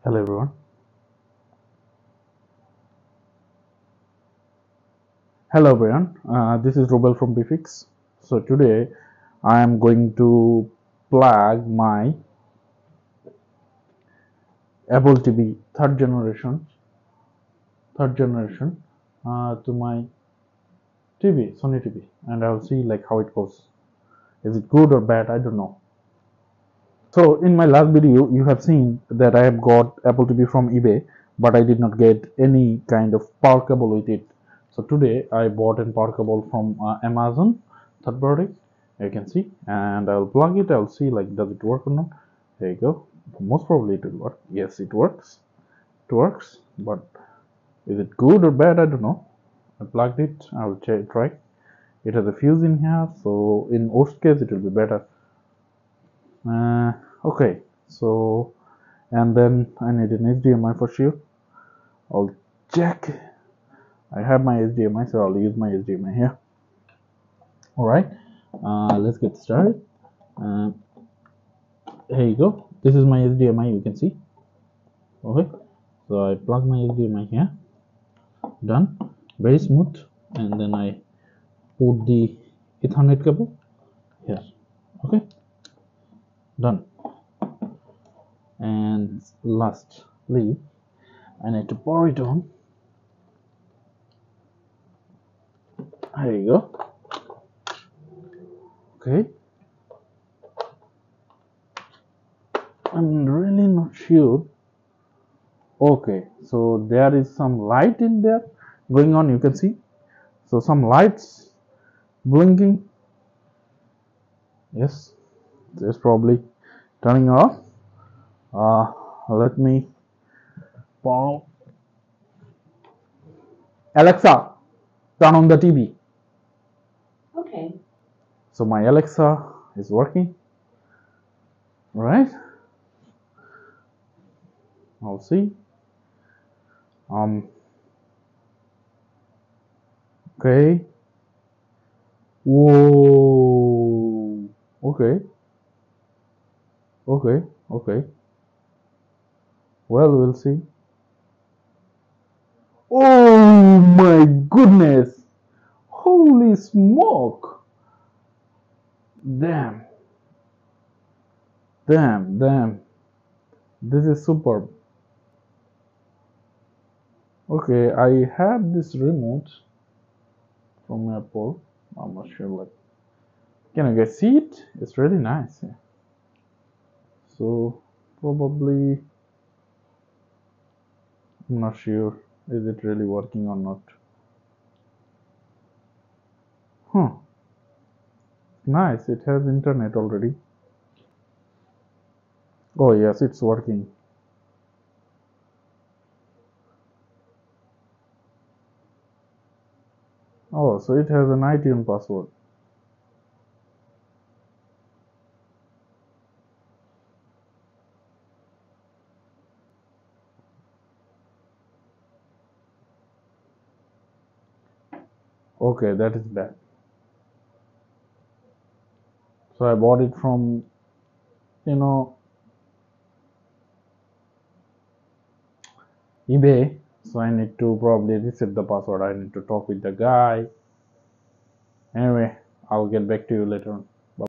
Hello everyone. This is Robel from Bfix. So today I am going to plug my Apple TV third generation to my TV, Sony TV, and I'll see like how it goes. Is it good or bad? I don't know. So in my last video, you have seen that I have got Apple TV from eBay, but I did not get any kind of power cable with it. So today I bought a power cable from Amazon, third party. You can see, and I'll plug it. I'll see like does it work or not. There you go. Most probably it will work. Yes, it works. It works, but is it good or bad? I don't know. I plugged it. I'll try. It has a fuse in here, so in worst case it will be better. Okay, so and then I need an HDMI for sure. I'll check. I have my HDMI, so I'll use my HDMI here. All right, let's get started. Here you go. This is my HDMI. You can see. Okay, so I plug my HDMI here. Done. Very smooth. And then I put the Ethernet cable here. Okay. Done. And lastly, I need to power it on. Here you go. Okay. I'm really not sure. Okay, so there is some light in there going on, you can see. So some lights blinking. Yes, it's probably turning off. Let me power. Alexa, turn on the TV. Okay. So my Alexa is working. Right? I'll see. Okay. Whoa. Okay. Okay. Well, we'll see. Oh my goodness. Holy smoke. Damn. This is superb. Okay, I have this remote from Apple. I'm not sure, like, can I guys see it? It's really nice. So probably, I'm not sure, is it really working or not? Nice, it has internet already. Oh yes, it's working. Oh, so it has an iTunes password. Okay, that is bad. So I bought it from, eBay. So I need to probably reset the password. I need to talk with the guy. Anyway, I'll get back to you later on.